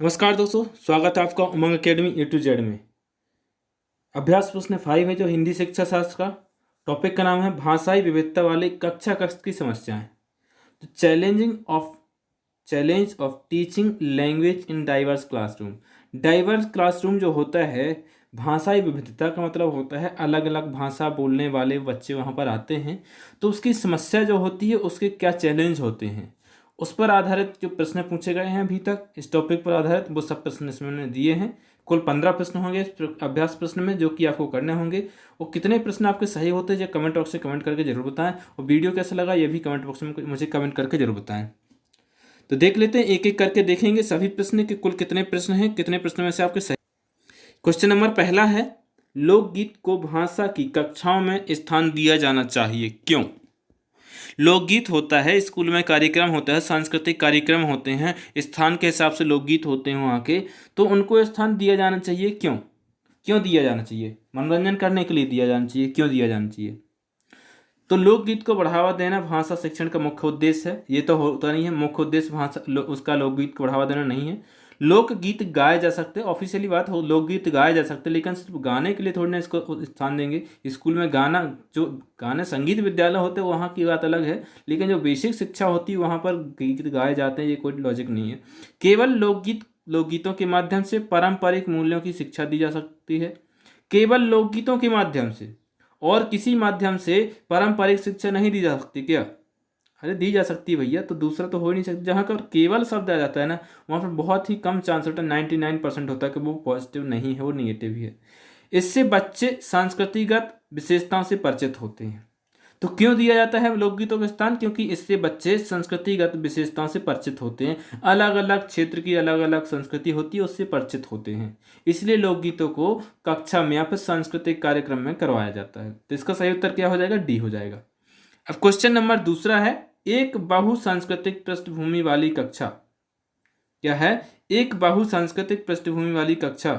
नमस्कार दोस्तों, स्वागत है आपका उमंग अकेडमी A to Z में। अभ्यास प्रश्न 5 है जो हिंदी शिक्षा शास्त्र का। टॉपिक का नाम है भाषाई विविधता वाली कक्षा कक्ष की समस्याएं। तो challenge of teaching language in diverse classroom. Diverse classroom जो होता है, भाषाई विविधता का मतलब होता है अलग अलग भाषा बोलने वाले बच्चे वहाँ पर आते हैं, तो उसकी समस्या जो होती है उसके क्या चैलेंज होते हैं, उस पर आधारित जो प्रश्न पूछे गए हैं अभी तक इस टॉपिक पर आधारित वो सब प्रश्न इसमें उन्होंने दिए हैं। कुल 15 प्रश्न होंगे इस अभ्यास प्रश्न में जो कि आपको करने होंगे। और कितने प्रश्न आपके सही होते हैं कमेंट बॉक्स से कमेंट करके जरूर बताएं, और वीडियो कैसा लगा ये भी कमेंट बॉक्स में मुझे कमेंट करके जरूर बताएं। तो देख लेते हैं, एक एक करके देखेंगे सभी प्रश्न के कुल कितने प्रश्न हैं, कितने प्रश्न में से आपके सही। क्वेश्चन नंबर पहला है, लोकगीत को भाषा की कक्षाओं में स्थान दिया जाना चाहिए, क्यों? लोकगीत होता है, स्कूल में कार्यक्रम होता है, सांस्कृतिक कार्यक्रम होते हैं, स्थान के हिसाब से लोकगीत होते हैं वहाँ के, तो उनको स्थान दिया जाना चाहिए। क्यों क्यों दिया जाना चाहिए? मनोरंजन करने के लिए दिया जाना चाहिए। क्यों दिया जाना चाहिए? तो लोकगीत को बढ़ावा देना भाषा शिक्षण का मुख्य उद्देश्य है। ये तो होता नहीं है, मुख्य उद्देश्य भाषा उसका लोकगीत को बढ़ावा देना नहीं है। लोकगीत गाए जा सकते हैं, ऑफिशियली बात हो, लोकगीत गाए जा सकते हैं, लेकिन सिर्फ गाने के लिए थोड़ी ना इसको स्थान देंगे। स्कूल में गाना, जो गाने संगीत विद्यालय होते हैं वहाँ की बात अलग है, लेकिन जो बेसिक शिक्षा होती है वहाँ पर गीत गाए जाते हैं, ये कोई लॉजिक नहीं है। केवल लोकगीतों के माध्यम से पारंपरिक मूल्यों की शिक्षा दी जा सकती है। केवल लोकगीतों के माध्यम से, और किसी माध्यम से पारंपरिक शिक्षा नहीं दी जा सकती क्या? अरे दी जा सकती है भैया, तो दूसरा तो हो ही नहीं सकता। जहाँ पर केवल शब्द आ जाता है ना, वहाँ पर बहुत ही कम चांस होता है, 99% होता है कि वो पॉजिटिव नहीं है, वो निगेटिव ही है। इससे बच्चे सांस्कृतिक विशेषताओं से परिचित होते हैं। तो क्यों दिया जाता है लोकगीतों का स्थान? क्योंकि इससे बच्चे संस्कृतिगत विशेषताओं से परिचित होते हैं, अलग अलग क्षेत्र की अलग अलग संस्कृति होती है उससे परिचित होते हैं, इसलिए लोकगीतों को कक्षा में या फिर सांस्कृतिक कार्यक्रम में करवाया जाता है। तो इसका सही उत्तर क्या हो जाएगा? डी हो जाएगा। अब क्वेश्चन नंबर दूसरा है, एक बहुसांस्कृतिक पृष्ठभूमि वाली कक्षा। क्या है? एक बहुसांस्कृतिक पृष्ठभूमि वाली कक्षा।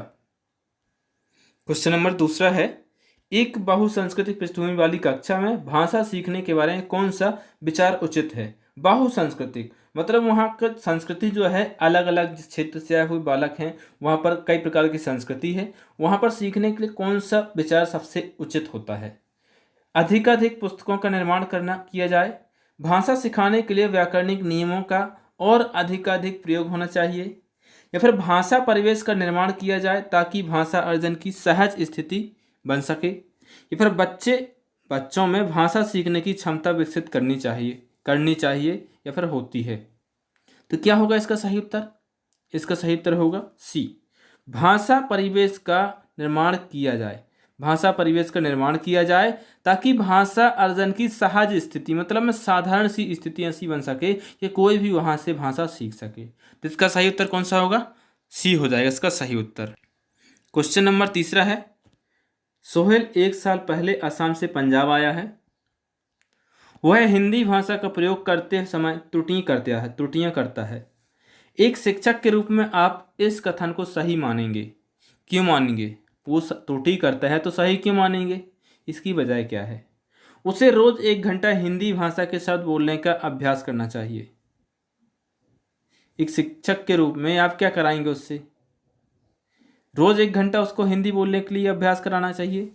क्वेश्चन नंबर दूसरा है, एक बहुसांस्कृतिक पृष्ठभूमि वाली कक्षा में भाषा सीखने के बारे में कौन सा विचार उचित है? बहुसांस्कृतिक मतलब वहाँ का संस्कृति जो है अलग अलग, जिस क्षेत्र से आए हुए बालक हैं वहाँ पर कई प्रकार की संस्कृति है, वहाँ पर सीखने के लिए कौन सा विचार सबसे उचित होता है? अधिकाधिक पुस्तकों का निर्माण किया जाए, भाषा सिखाने के लिए व्याकरणिक नियमों का और अधिकाधिक प्रयोग होना चाहिए, या फिर भाषा परिवेश का निर्माण किया जाए ताकि भाषा अर्जन की सहज स्थिति बन सके, या फिर बच्चों में भाषा सीखने की क्षमता विकसित करनी चाहिए या फिर होती है। तो क्या होगा इसका सही उत्तर? इसका सही उत्तर होगा सी, भाषा परिवेश का निर्माण किया जाए। भाषा परिवेश का निर्माण किया जाए ताकि भाषा अर्जन की सहज स्थिति, मतलब में साधारण सी स्थिति ऐसी बन सके कि कोई भी वहाँ से भाषा सीख सके। तो इसका सही उत्तर कौन सा होगा? सी हो जाएगा इसका सही उत्तर। क्वेश्चन नंबर तीसरा है, सोहेल 1 साल पहले असम से पंजाब आया है। वह हिंदी भाषा का प्रयोग करते समय त्रुटियां करता है। एक शिक्षक के रूप में आप इस कथन को सही मानेंगे? क्यों मानेंगे? वो त्रुटि करता है तो सही क्यों मानेंगे? इसकी वजह क्या है? उसे रोज 1 घंटा हिंदी भाषा के शब्द बोलने का अभ्यास करना चाहिए। एक शिक्षक के रूप में आप क्या कराएंगे उससे? रोज 1 घंटा उसको हिंदी बोलने के लिए अभ्यास कराना चाहिए,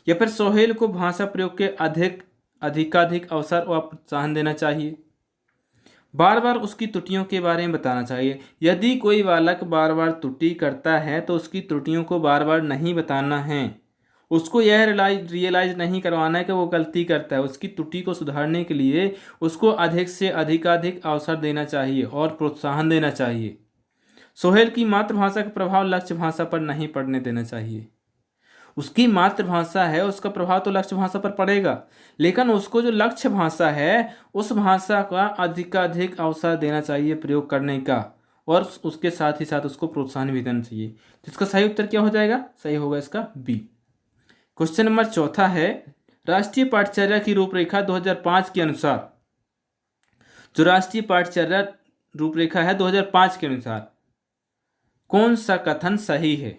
या फिर सोहेल को भाषा प्रयोग के अधिकाधिक अवसर और प्रोत्साहन देना चाहिए। बार बार उसकी त्रुटियों के बारे में बताना चाहिए। यदि कोई बालक बार बार त्रुटि करता है तो उसकी त्रुटियों को बार बार नहीं बताना है, उसको यह रियलाइज नहीं करवाना है कि वो गलती करता है। उसकी त्रुटि को सुधारने के लिए उसको अधिक से अधिकाधिक अवसर देना चाहिए और प्रोत्साहन देना चाहिए। सोहेल की मातृभाषा का प्रभाव लक्ष्य भाषा पर नहीं पड़ने देना चाहिए। उसकी मातृभाषा है, उसका प्रभाव तो लक्ष्य भाषा पर पड़ेगा, लेकिन उसको जो लक्ष्य भाषा है उस भाषा का अधिकाधिक अवसर देना चाहिए प्रयोग करने का, और उसके साथ ही साथ उसको प्रोत्साहन भी देना चाहिए। तो इसका सही उत्तर क्या हो जाएगा? सही होगा इसका बी। क्वेश्चन नंबर चौथा है, राष्ट्रीय पाठचर्या की रूपरेखा 2005 के अनुसार, जो राष्ट्रीय पाठचर्या रूपरेखा है 2005 के अनुसार कौन सा कथन सही है?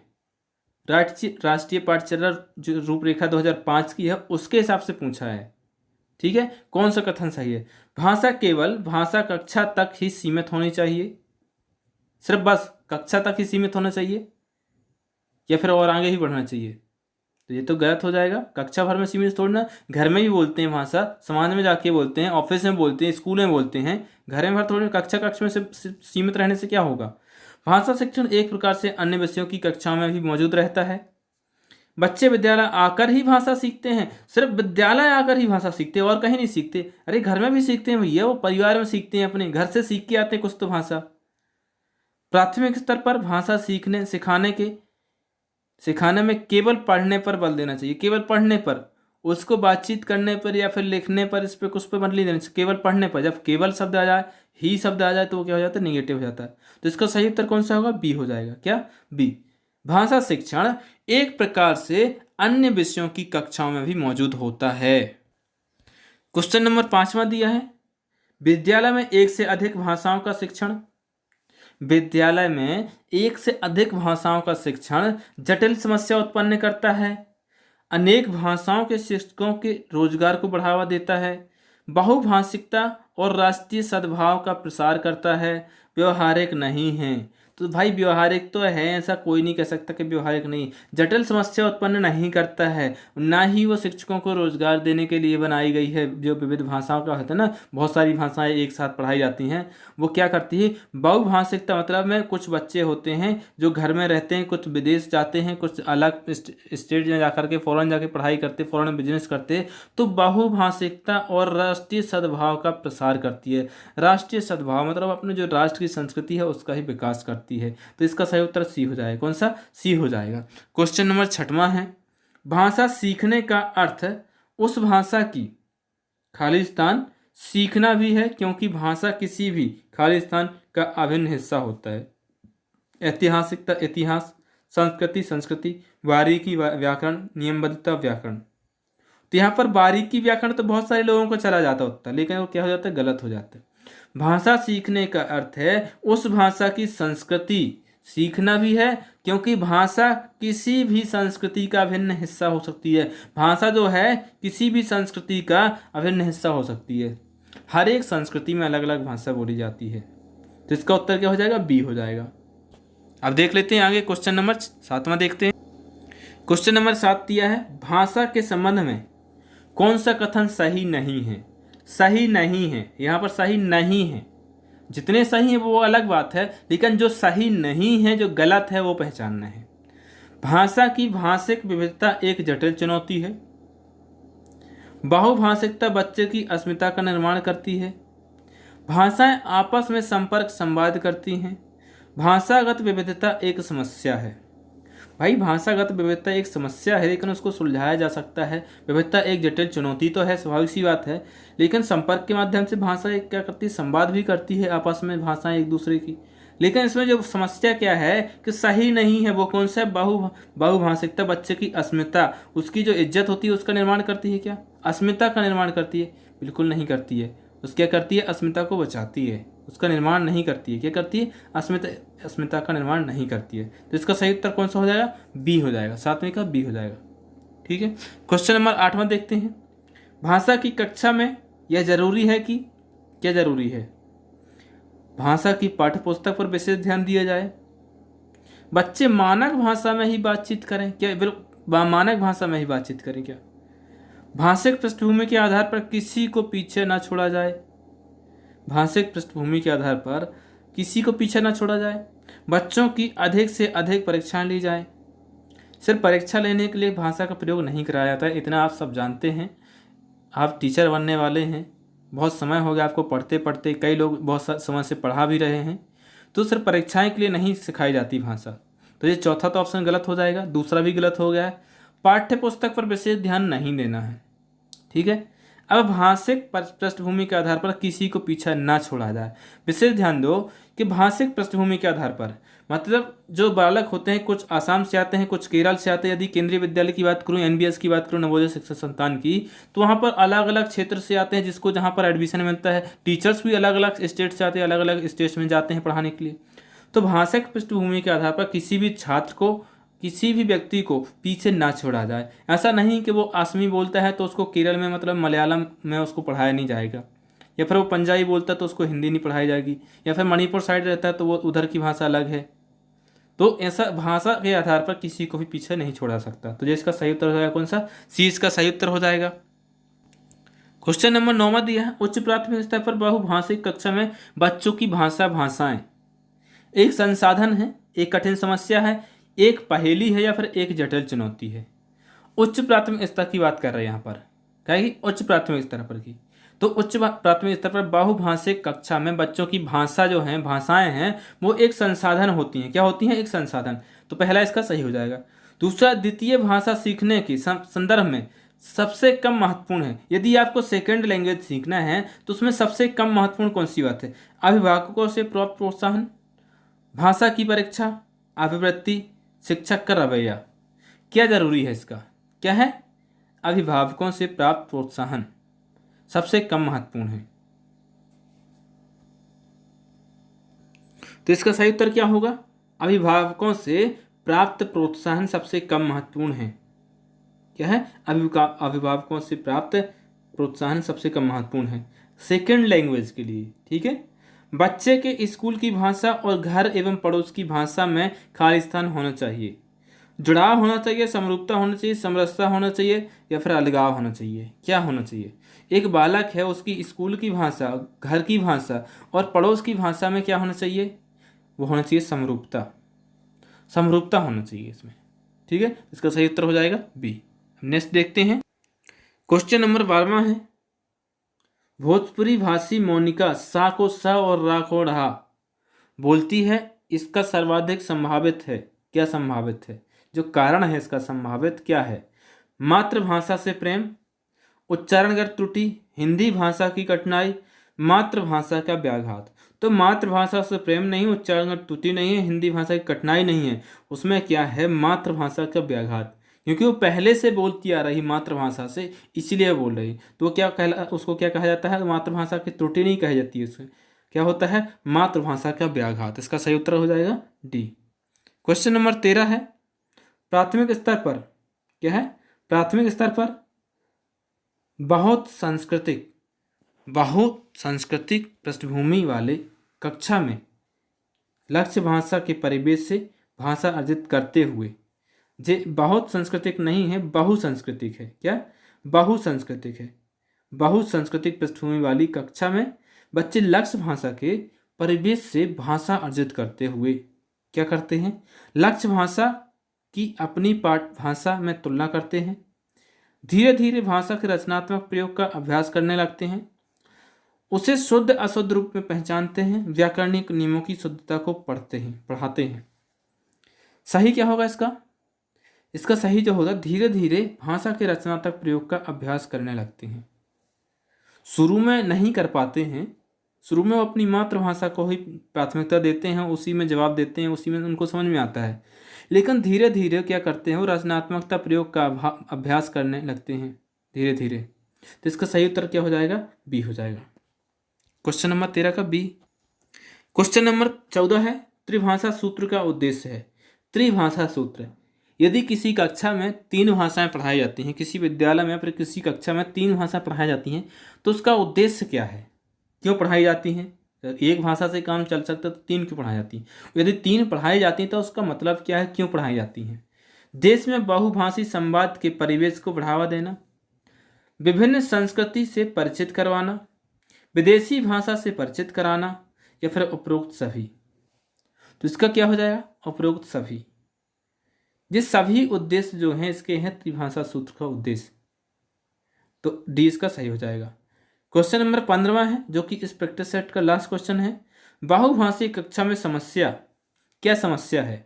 राष्ट्रीय पाठचर्या जो रूपरेखा 2005 की है उसके हिसाब से पूछा है, ठीक है। कौन सा कथन सही है? भाषा केवल भाषा कक्षा तक ही सीमित होनी चाहिए, सिर्फ बस कक्षा तक ही सीमित होना चाहिए या फिर और आगे ही बढ़ना चाहिए? तो ये तो गलत हो जाएगा। कक्षा भर में सीमित थोड़ी ना, घर में भी बोलते हैं भाषा, समाज में जाके बोलते हैं, ऑफिस में बोलते हैं, स्कूल में बोलते हैं, घर में भर थोड़ी। कक्षा कक्ष में से सीमित रहने से क्या होगा? भाषा शिक्षण एक प्रकार से अन्य विषयों की कक्षाओं में भी मौजूद रहता है। बच्चे विद्यालय आकर ही भाषा सीखते हैं, सिर्फ विद्यालय आकर ही भाषा सीखते हैं और कहीं नहीं सीखते। अरे घर में भी सीखते हैं भैया, वो परिवार में सीखते हैं, अपने घर से सीख के आते हैं कुछ तो भाषा। प्राथमिक स्तर पर भाषा सिखाने में केवल पढ़ने पर बल देना चाहिए, केवल पढ़ने पर। उसको बातचीत करने पर या फिर लिखने पर, इस पर कुछ पर बल नहीं देना चाहिए, केवल पढ़ने पर। जब केवल शब्द आ जाए, ही शब्द आ जाए, तो वो क्या हो जाता है? निगेटिव हो जाता है। तो इसका सही उत्तर कौन सा होगा? बी हो जाएगा। क्या? बी। भाषा शिक्षण एक प्रकार से अन्य विषयों की कक्षाओं में भी मौजूद होता है। क्वेश्चन नंबर 5वां दिया है, विद्यालय में एक से अधिक भाषाओं का शिक्षण। विद्यालय में एक से अधिक भाषाओं का शिक्षण जटिल समस्या उत्पन्न करता है, अनेक भाषाओं के शिक्षकों के रोजगार को बढ़ावा देता है, बहुभाषिकता और राष्ट्रीय सद्भाव का प्रसार करता है, व्यवहारिक नहीं है। तो भाई व्यवहारिक तो है, ऐसा कोई नहीं कह सकता कि व्यवहारिक नहीं। जटिल समस्या उत्पन्न नहीं करता है, ना ही वो शिक्षकों को रोजगार देने के लिए बनाई गई है। जो विविध भाषाओं का होता है ना, बहुत सारी भाषाएं एक साथ पढ़ाई जाती हैं, वो क्या करती है? बहुभाषिकता मतलब में कुछ बच्चे होते हैं जो घर में रहते हैं, कुछ विदेश जाते हैं, कुछ अलग स्टेट में जाकर के फॉरेन जाके पढ़ाई करते, फॉरेन बिजनेस करते। तो बहुभाषिकता और राष्ट्रीय सद्भाव का प्रसार करती है। राष्ट्रीय सद्भाव मतलब अपने जो राष्ट्र की संस्कृति है उसका ही विकास करती है। तो इसका सही उत्तर सी हो जाएगा। कौन सा? सी हो जाएगा। क्वेश्चन नंबर 6वां है, भाषा सीखने का अर्थ उस भाषा की खालिस्तान सीखना भी है, क्योंकि भाषा किसी भी खालिस्तान का अभिन्न हिस्सा होता है। ऐतिहासिकता इतिहास, संस्कृति संस्कृति, बारीकी व्याकरण, नियमबद्धता व्याकरण। तो यहाँ पर बारीकी व्याकरण तो बहुत सारे लोगों को चला जाता होता है, लेकिन वो क्या हो जाता है? गलत हो जाता है। भाषा सीखने का अर्थ है उस भाषा की संस्कृति सीखना भी है, क्योंकि भाषा किसी भी संस्कृति का अभिन्न हिस्सा हो सकती है। भाषा जो है किसी भी संस्कृति का अभिन्न हिस्सा हो सकती है। हर एक संस्कृति में अलग अलग भाषा बोली जाती है। तो इसका उत्तर क्या हो जाएगा? बी हो जाएगा। अब देख लेते हैं आगे, क्वेश्चन नंबर 7वां देखते हैं। क्वेश्चन नंबर 7 दिया है, भाषा के संबंध में कौन सा कथन सही नहीं है? सही नहीं है, यहाँ पर सही नहीं है। जितने सही है वो अलग बात है, लेकिन जो सही नहीं है, जो गलत है, वो पहचानना है। भाषा की भाषिक विविधता एक जटिल चुनौती है। बहुभाषिकता बच्चे की अस्मिता का निर्माण करती है। भाषाएं आपस में संपर्क संवाद करती हैं। भाषागत विविधता एक समस्या है। भाई भाषागत विविधता एक समस्या है, लेकिन उसको सुलझाया जा सकता है। विविधता एक जटिल चुनौती तो है, स्वाभाविक सी बात है, लेकिन संपर्क के माध्यम से भाषा एक क्या करती है? संवाद भी करती है आपस में भाषाएं एक दूसरे की। लेकिन इसमें जो समस्या क्या है कि सही नहीं है। वो कौन सा? बहुभाषिकता बच्चे की अस्मिता, उसकी जो इज्जत होती है उसका निर्माण करती है क्या? अस्मिता का निर्माण करती है? बिल्कुल नहीं करती है। उस क्या करती है? अस्मिता को बचाती है, उसका निर्माण नहीं करती है। क्या करती है? अस्मिता का निर्माण नहीं करती है। तो इसका सही उत्तर कौन सा हो जाएगा? बी हो जाएगा। 7वें का बी हो जाएगा। ठीक है। क्वेश्चन नंबर 8वां देखते हैं, भाषा की कक्षा में यह जरूरी है कि क्या जरूरी है? भाषा की पाठ्य पुस्तक पर विशेष ध्यान दिया जाए। बच्चे मानक भाषा में ही बातचीत करें क्या? बिल्कुल मानक भाषा में ही बातचीत करें क्या? भाषिक पृष्ठभूमि के आधार पर किसी को पीछे ना छोड़ा जाए। भाषिक पृष्ठभूमि के आधार पर किसी को पीछे ना छोड़ा जाए। बच्चों की अधिक से अधिक परीक्षाएं ली जाए। सिर्फ परीक्षा लेने के लिए भाषा का प्रयोग नहीं कराया जाता है, इतना आप सब जानते हैं। आप टीचर बनने वाले हैं, बहुत समय हो गया आपको पढ़ते पढ़ते, कई लोग बहुत समय से पढ़ा भी रहे हैं। तो सिर्फ परीक्षाएं के लिए नहीं सिखाई जाती भाषा। तो ये चौथा तो ऑप्शन गलत हो जाएगा, दूसरा भी गलत हो गया है। पाठ्य पुस्तक पर विशेष ध्यान नहीं देना है। ठीक है। अब भाषिक पृष्ठभूमि के आधार पर किसी को पीछे ना छोड़ा जाए। विशेष ध्यान दो कि भाषिक पृष्ठभूमि के आधार पर मतलब जो बालक होते हैं, कुछ आसाम से आते हैं, कुछ केरल से आते हैं। यदि केंद्रीय विद्यालय की बात करूं, एनबीएस की बात करूं, नवोदय शिक्षा संस्थान की, तो वहाँ पर अलग अलग क्षेत्र से आते हैं जिसको जहाँ पर एडमिशन मिलता है। टीचर्स भी अलग अलग स्टेट से आते हैं, अलग अलग स्टेट्स में जाते हैं पढ़ाने के लिए। तो भाषिक पृष्ठभूमि के आधार पर किसी भी छात्र को, किसी भी व्यक्ति को पीछे ना छोड़ा जाए। ऐसा नहीं कि वो असमी बोलता है तो उसको केरल में मतलब मलयालम में उसको पढ़ाया नहीं जाएगा, या फिर वो पंजाबी बोलता है तो उसको हिंदी नहीं पढ़ाई जाएगी, या फिर मणिपुर साइड रहता है तो वो उधर की भाषा अलग है। तो ऐसा भाषा के आधार पर किसी को भी पीछे नहीं छोड़ा सकता। तो जो इसका सही उत्तर हो जाएगा कौन सा, सी इसका सही उत्तर हो जाएगा। क्वेश्चन नंबर 9 दिया है, उच्च प्राथमिक स्तर पर बहुभाषिक कक्षा में बच्चों की भाषाएं एक संसाधन है, एक कठिन समस्या है, एक पहेली है, या फिर एक जटिल चुनौती है। उच्च प्राथमिक स्तर की बात कर रहे हैं यहाँ पर, कहेगी उच्च प्राथमिक स्तर पर की। तो उच्च प्राथमिक स्तर पर बहुभाषिक कक्षा में बच्चों की भाषा जो है, भाषाएं हैं, वो एक संसाधन होती हैं। क्या होती हैं, एक संसाधन। तो पहला इसका सही हो जाएगा। दूसरा, द्वितीय भाषा सीखने के संदर्भ में सबसे कम महत्वपूर्ण है। यदि आपको सेकंड लैंग्वेज सीखना है तो उसमें सबसे कम महत्वपूर्ण कौन सी बात है, अभिभावकों से प्राप्त प्रोत्साहन, भाषा की परीक्षा, अभिवृत्ति, शिक्षक का रवैया। क्या जरूरी है इसका, क्या है, अभिभावकों से प्राप्त प्रोत्साहन सबसे कम महत्वपूर्ण है। तो इसका सही उत्तर क्या होगा, अभिभावकों से प्राप्त प्रोत्साहन सबसे कम महत्वपूर्ण है। क्या है, अभिभावकों से प्राप्त प्रोत्साहन सबसे कम महत्वपूर्ण है सेकंड लैंग्वेज के लिए। ठीक है, बच्चे के स्कूल की भाषा और घर एवं पड़ोस की भाषा में खालिस्तान होना चाहिए, जुड़ाव होना चाहिए, समरूपता होना चाहिए, समरसता होना चाहिए, या फिर अलगाव होना चाहिए। क्या होना चाहिए, एक बालक है, उसकी स्कूल की भाषा, घर की भाषा और पड़ोस की भाषा में क्या होना चाहिए, वो होना चाहिए समरूपता, समरूपता होना चाहिए इसमें। ठीक है, इसका सही उत्तर हो जाएगा बी। नेक्स्ट देखते हैं, क्वेश्चन नंबर 12 है, भोजपुरी भाषी मोनिका सा को स और रा को ढ़ा बोलती है, इसका सर्वाधिक संभावित है। क्या संभावित है, जो कारण है इसका संभावित क्या है, मातृभाषा से प्रेम, उच्चारणगत त्रुटि, हिंदी भाषा की कठिनाई, मातृभाषा का व्याघात। तो मातृभाषा से प्रेम नहीं, उच्चारणगत त्रुटि नहीं है, हिंदी भाषा की कठिनाई नहीं है, उसमें क्या है, मातृभाषा का व्याघात, क्योंकि वो पहले से बोलती आ रही मातृभाषा से, इसलिए बोल रही। तो वो क्या उसको क्या कहा जाता है, मातृभाषा की त्रुटि नहीं कही जाती है, उसमें क्या होता है, मातृभाषा का व्याघात। इसका सही उत्तर हो जाएगा डी। क्वेश्चन नंबर 13 है, प्राथमिक स्तर पर क्या है, प्राथमिक स्तर पर बहुत सांस्कृतिक पृष्ठभूमि वाले कक्षा में लक्ष्य भाषा के परिवेश से भाषा अर्जित करते हुए, जे बहुत सांस्कृतिक नहीं है, बहुसांस्कृतिक है। क्या, बहुसांस्कृतिक है। बहुसांस्कृतिक पृष्ठभूमि वाली कक्षा में बच्चे लक्ष्य भाषा के परिवेश से भाषा अर्जित करते हुए क्या करते हैं, लक्ष्य भाषा की अपनी पाठ भाषा में तुलना करते हैं, धीरे धीरे भाषा के रचनात्मक प्रयोग का अभ्यास करने लगते हैं, उसे शुद्ध अशुद्ध रूप में पहचानते हैं, व्याकरणिक नियमों की शुद्धता को पढ़ाते हैं। सही क्या होगा इसका, इसका सही जो होगा, धीरे धीरे भाषा के रचनात्मक प्रयोग का अभ्यास करने लगते हैं। शुरू में नहीं कर पाते हैं, शुरू में वो अपनी मातृभाषा को ही प्राथमिकता देते हैं, उसी में जवाब देते हैं, उसी में उनको समझ में आता है, लेकिन धीरे धीरे क्या करते हैं, वो रचनात्मकता प्रयोग का अभ्यास करने लगते हैं धीरे धीरे। तो इसका सही उत्तर क्या हो जाएगा, बी हो जाएगा। क्वेश्चन नंबर 13 का बी। क्वेश्चन नंबर 14 है, त्रिभाषा सूत्र का उद्देश्य है। त्रिभाषा सूत्र, यदि किसी कक्षा में 3 भाषाएं पढ़ाई जाती हैं, किसी विद्यालय में फिर किसी कक्षा में 3 भाषा पढ़ाई जाती हैं, तो उसका उद्देश्य क्या है, क्यों पढ़ाई जाती हैं। एक भाषा से काम चल सकता है तो 3 क्यों पढ़ाई जाती हैं, यदि 3 पढ़ाई जाती हैं तो उसका मतलब क्या है, क्यों पढ़ाई जाती हैं। देश में बहुभाषी संवाद के परिवेश को बढ़ावा देना, विभिन्न संस्कृति से परिचित करवाना, विदेशी भाषा से परिचित कराना, या फिर उपरोक्त सभी। तो इसका क्या हो जाएगा, उपरोक्त सभी। ये सभी उद्देश्य जो हैं इसके हैं त्रिभाषा सूत्र का उद्देश्य, तो डी इसका सही हो जाएगा। क्वेश्चन नंबर 15 है, जो कि इस प्रैक्टिस सेट का लास्ट क्वेश्चन है, बहुभाषी कक्षा में समस्या, क्या समस्या है,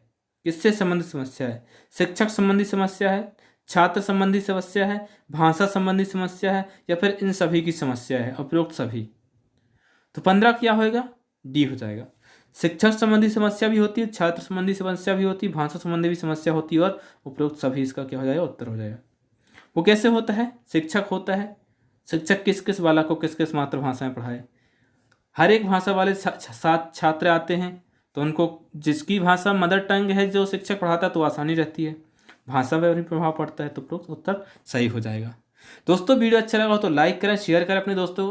किससे संबंधित समस्या है, शिक्षक संबंधी समस्या है, छात्र संबंधी समस्या है, भाषा संबंधी समस्या है, या फिर इन सभी की समस्या है, उपरोक्त सभी। तो 15 क्या होएगा, डी हो जाएगा। शिक्षक संबंधी समस्या भी होती है, छात्र संबंधी समस्या भी होती है, भाषा संबंधी भी समस्या होती है, और उपरोक्त सभी इसका क्या हो जाएगा, उत्तर हो जाएगा। वो कैसे होता है, शिक्षक होता है, शिक्षक किस किस बालक को किस किस मातृभाषा में पढ़ाए, हर एक भाषा वाले 7 छात्र आते हैं, तो उनको जिसकी भाषा मदर टंग है जो शिक्षक पढ़ाता है तो आसानी रहती है, भाषा पर भी प्रभाव पड़ता है, तो उत्तर सही हो जाएगा। दोस्तों वीडियो अच्छा लगा हो तो लाइक करें, शेयर करें अपने दोस्तों को।